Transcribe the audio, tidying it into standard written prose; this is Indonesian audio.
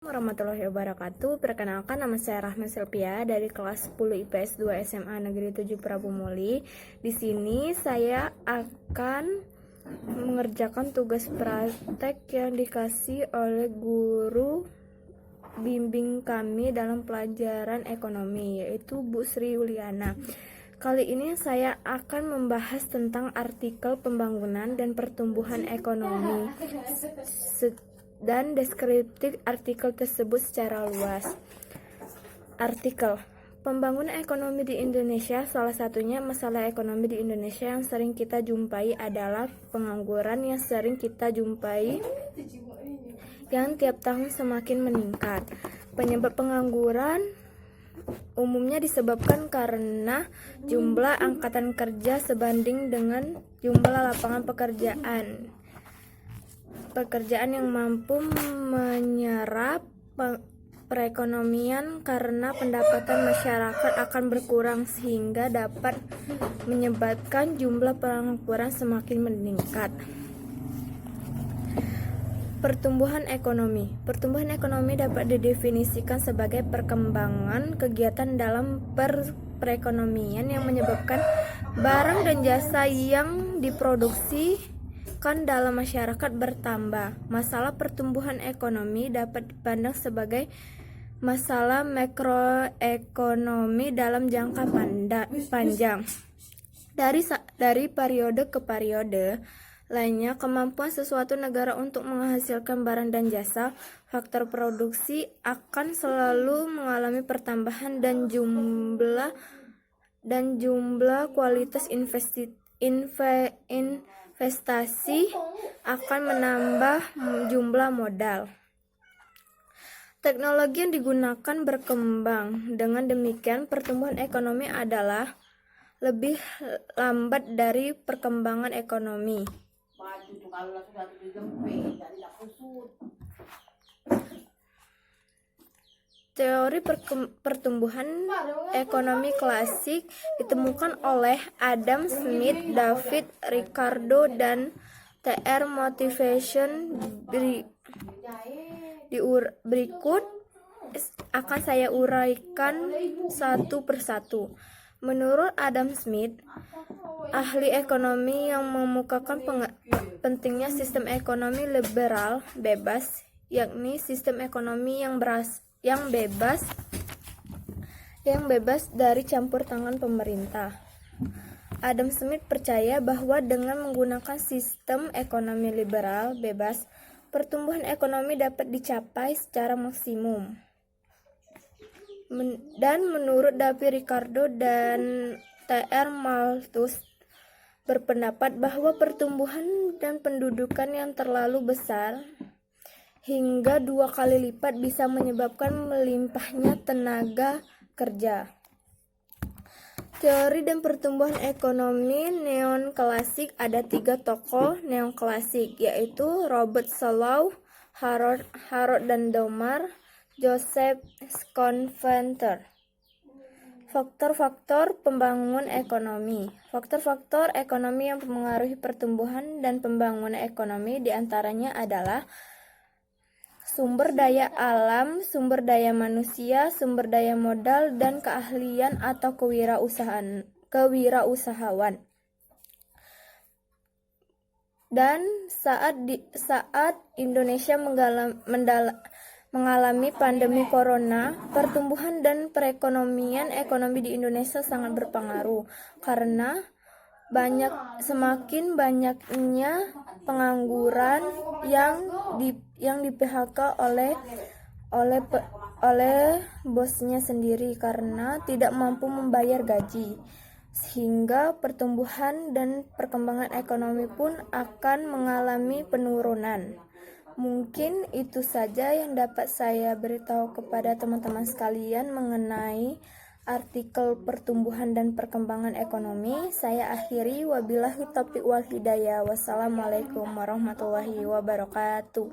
Warahmatullahi wabarakatuh. Perkenalkan, nama saya Rahma Silvia dari kelas 10 IPS 2 SMA Negeri 7 Prabu Muli. Di sini saya akan mengerjakan tugas praktek yang dikasih oleh guru bimbing kami dalam pelajaran ekonomi, yaitu Bu Sri Yuliana. Kali ini saya akan membahas tentang artikel pembangunan dan pertumbuhan ekonomi dan deskriptif artikel tersebut secara luas. Artikel pembangunan ekonomi di Indonesia. Salah satunya masalah ekonomi di Indonesia yang sering kita jumpai adalah pengangguran yang sering kita jumpai yang tiap tahun semakin meningkat. Penyebab pengangguran umumnya disebabkan karena jumlah angkatan kerja sebanding dengan jumlah lapangan pekerjaan yang mampu menyerap perekonomian, karena pendapatan masyarakat akan berkurang sehingga dapat menyebabkan jumlah pengangguran semakin meningkat. Pertumbuhan ekonomi. Pertumbuhan ekonomi dapat didefinisikan sebagai perkembangan kegiatan dalam perekonomian yang menyebabkan barang dan jasa yang diproduksi dalam masyarakat bertambah. Masalah pertumbuhan ekonomi dapat dipandang sebagai masalah makroekonomi dalam jangka panjang. Dari periode ke periode lainnya, kemampuan sesuatu negara untuk menghasilkan barang dan jasa, faktor produksi akan selalu mengalami pertambahan dan jumlah kualitas investasi akan menambah jumlah modal. Teknologi yang digunakan berkembang. Dengan demikian, pertumbuhan ekonomi adalah lebih lambat dari perkembangan ekonomi. Teori pertumbuhan ekonomi klasik ditemukan oleh Adam Smith, David Ricardo, dan T.R. Motivation. Berikut akan saya uraikan satu persatu. Menurut Adam Smith, ahli ekonomi yang mengemukakan pentingnya sistem ekonomi liberal bebas, yakni sistem ekonomi yang bebas dari campur tangan pemerintah. Adam Smith percaya bahwa dengan menggunakan sistem ekonomi liberal bebas, pertumbuhan ekonomi dapat dicapai secara maksimum. Dan menurut David Ricardo dan T.R. Malthus berpendapat bahwa pertumbuhan dan pendudukan yang terlalu besar hingga 2 kali lipat bisa menyebabkan melimpahnya tenaga kerja. Teori dan pertumbuhan ekonomi neoklasik. Ada 3 tokoh neoklasik, yaitu Robert Solow, Harold dan Domar, Joseph Schumpeter. Faktor-faktor pembangunan ekonomi. Faktor-faktor ekonomi yang mempengaruhi pertumbuhan dan pembangunan ekonomi diantaranya adalah sumber daya alam, sumber daya manusia, sumber daya modal, dan keahlian atau kewirausahaan. Dan saat Indonesia mengalami pandemi corona, pertumbuhan dan perekonomian ekonomi di Indonesia sangat berpengaruh karena semakin banyaknya pengangguran yang di-PHK oleh bosnya sendiri karena tidak mampu membayar gaji, sehingga pertumbuhan dan perkembangan ekonomi pun akan mengalami penurunan. Mungkin itu saja yang dapat saya beritahu kepada teman-teman sekalian mengenai artikel pertumbuhan dan perkembangan ekonomi. Saya akhiri, wabillahi taufiq wal hidayah. Wassalamualaikum warahmatullahi wabarakatuh.